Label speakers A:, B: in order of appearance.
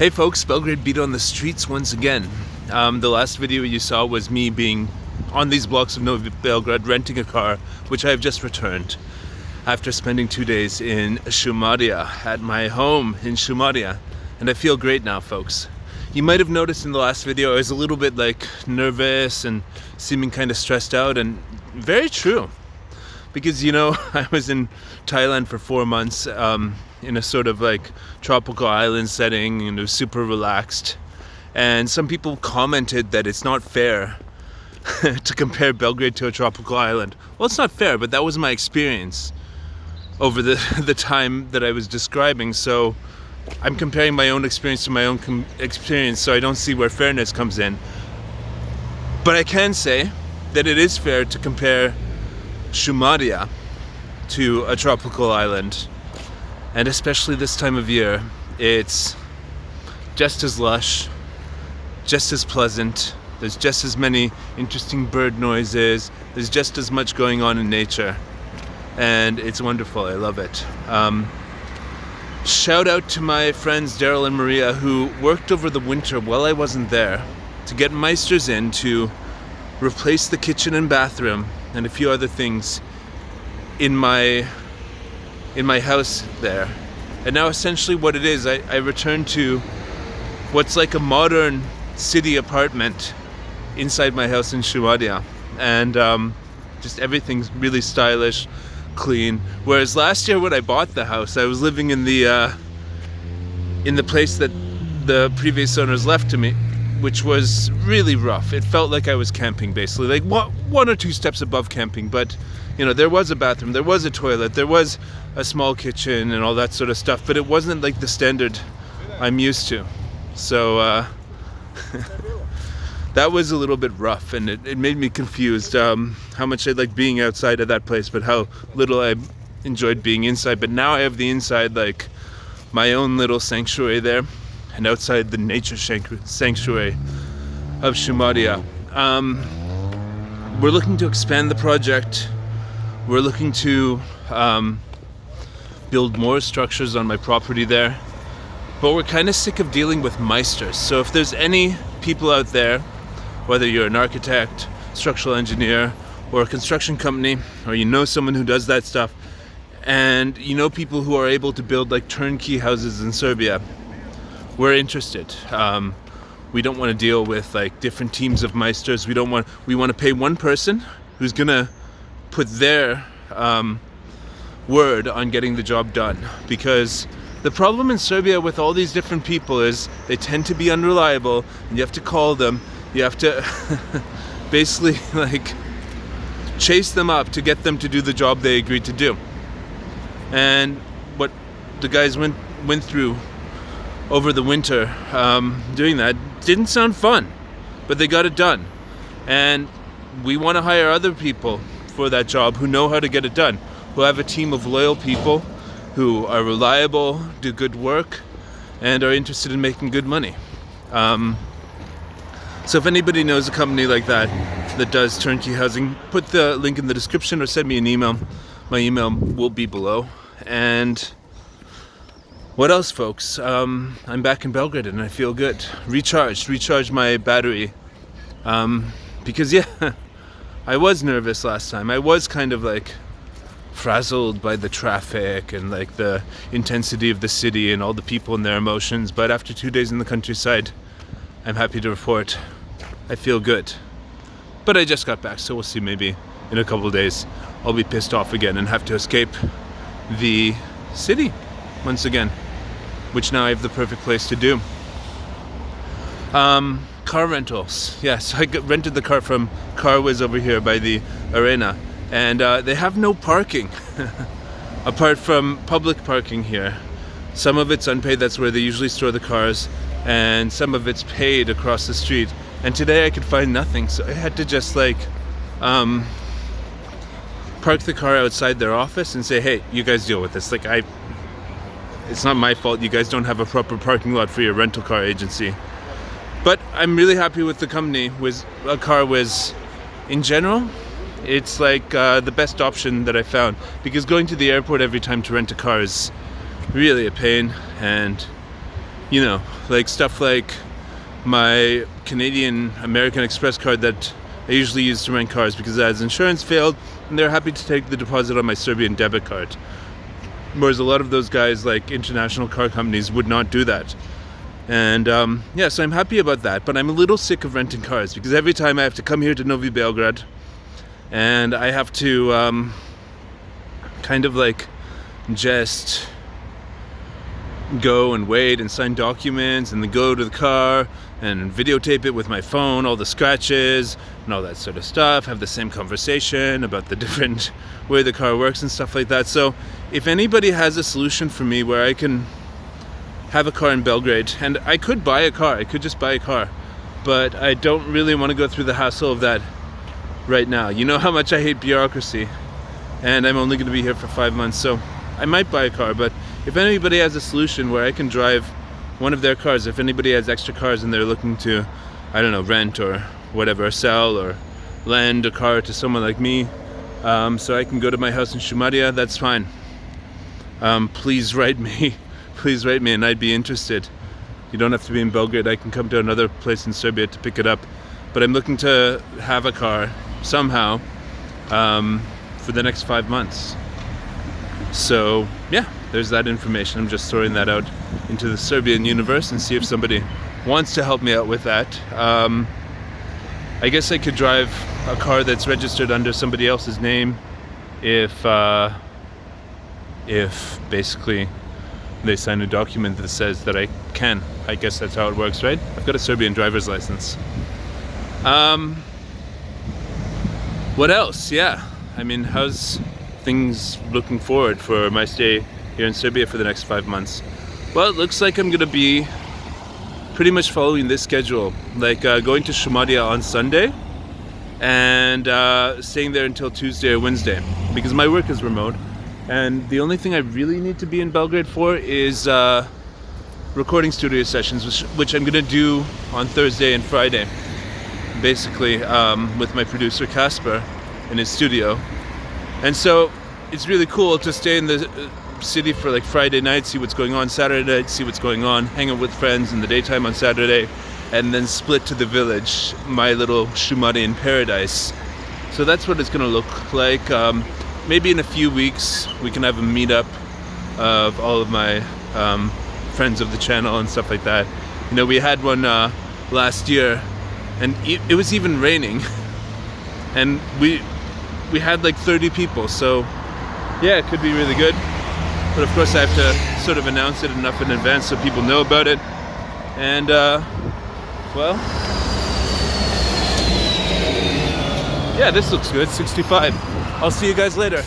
A: Hey folks, Belgrade beat on the streets once again. The last video you saw was me being on these blocks of Novi Belgrade renting a car, which I have just returned after spending 2 days in Sumadija, at my home in Sumadija, and I feel great now, folks. You might have noticed in the last video I was a little bit nervous and seeming kind of stressed out, and very true. Because, I was in Thailand for 4 months in a sort of tropical island setting, and it was super relaxed. And some people commented that it's not fair to compare Belgrade to a tropical island. Well, it's not fair, but that was my experience over the time that I was describing. So I'm comparing my own experience to my own experience, so I don't see where fairness comes in. But I can say that it is fair to compare Sumadija to a tropical island, and especially this time of year, it's just as lush, just as pleasant. There's just as many interesting bird noises. There's just as much going on in nature, and it's wonderful. I love it. Shout out to my friends Daryl and Maria, who worked over the winter while I wasn't there to get Meisters in to replace the kitchen and bathroom and a few other things in my house there. And now essentially what it is, I returned to what's like a modern city apartment inside my house in Sumadija, and just everything's really stylish, clean. Whereas last year when I bought the house, I was living in the place that the previous owners left to me, which was really rough. It felt like I was camping, basically, like one or two steps above camping. But there was a bathroom, there was a toilet, there was a small kitchen and all that sort of stuff, but it wasn't like the standard I'm used to. So that was a little bit rough, and it made me confused how much I liked being outside of that place, but how little I enjoyed being inside. But now I have the inside, like my own little sanctuary there, and outside the nature sanctuary of Sumadija. We're looking to expand the project. We're looking to build more structures on my property there, but we're kind of sick of dealing with Meisters. So if there's any people out there, whether you're an architect, structural engineer, or a construction company, or someone who does that stuff, and people who are able to build turnkey houses in Serbia, we're interested. We don't want to deal with different teams of Meisters. We want to pay one person who's gonna put their word on getting the job done. Because the problem in Serbia with all these different people is they tend to be unreliable, and you have to call them. You have to basically chase them up to get them to do the job they agreed to do. And what the guys went through over the winter doing that didn't sound fun, but they got it done. And we want to hire other people for that job who know how to get it done, who have a team of loyal people who are reliable, do good work, and are interested in making good money. So if anybody knows a company like that does turnkey housing, put the link in the description or send me an email. My email will be below. And what else, folks? I'm back in Belgrade and I feel good. Recharged my battery. Because I was nervous last time. I was kind of frazzled by the traffic and the intensity of the city and all the people and their emotions. But after 2 days in the countryside, I'm happy to report I feel good. But I just got back, so we'll see. Maybe in a couple of days I'll be pissed off again and have to escape the city once again, which now I have the perfect place to do. Car rentals. Yes, I rented the car from Carwiz over here by the arena, and they have no parking apart from public parking here. Some of it's unpaid, that's where they usually store the cars, and some of it's paid across the street. And today I could find nothing, so I had to just park the car outside their office and say, hey, you guys deal with this. It's not my fault you guys don't have a proper parking lot for your rental car agency. But I'm really happy with the company. Carwiz in general. It's the best option that I found, because going to the airport every time to rent a car is really a pain, and you know, like stuff like my Canadian American Express card that I usually use to rent cars because it has insurance failed, and they're happy to take the deposit on my Serbian debit card. Whereas a lot of those guys, like international car companies, would not do that. And yeah, so I'm happy about that. But I'm a little sick of renting cars because every time I have to come here to Novi Beograd and I have to kind of like just go and wait and sign documents and then go to the car and videotape it with my phone, all the scratches and all that sort of stuff, have the same conversation about the different way the car works and stuff like that. So if anybody has a solution for me where I can have a car in Belgrade, and I could buy a car, I could just buy a car, but I don't really want to go through the hassle of that right now. You know how much I hate bureaucracy, and I'm only going to be here for 5 months, so I might buy a car. But if anybody has a solution where I can drive one of their cars, if anybody has extra cars and they're looking to, I don't know, rent or whatever, sell or lend a car to someone like me, so I can go to my house in Sumadija, that's fine. Please write me. Please write me and I'd be interested. You don't have to be in Belgrade. I can come to another place in Serbia to pick it up. But I'm looking to have a car somehow for the next 5 months. So yeah, there's that information. I'm just throwing that out into the Serbian universe and see if somebody wants to help me out with that. I guess I could drive a car that's registered under somebody else's name if basically they sign a document that says that I can. I guess that's how it works, right? I've got a Serbian driver's license. What else? Yeah, I mean, how's things looking forward for my stay here in Serbia for the next 5 months? Well, it looks like I'm gonna be pretty much following this schedule, like going to Sumadija on Sunday and staying there until Tuesday or Wednesday because my work is remote. And the only thing I really need to be in Belgrade for is recording studio sessions, which I'm going to do on Thursday and Friday, basically, with my producer Casper in his studio. And so it's really cool to stay in the city for like Friday night, see what's going on, Saturday night, see what's going on, hang out with friends in the daytime on Saturday, and then split to the village, my little Shumadian paradise. So that's what it's going to look like. Maybe in a few weeks we can have a meetup of all of my friends of the channel and stuff like that. You know, we had one last year and it was even raining and we had like 30 people, so yeah, it could be really good. But of course I have to sort of announce it enough in advance so people know about it. And well, yeah, this looks good. 65. I'll see you guys later.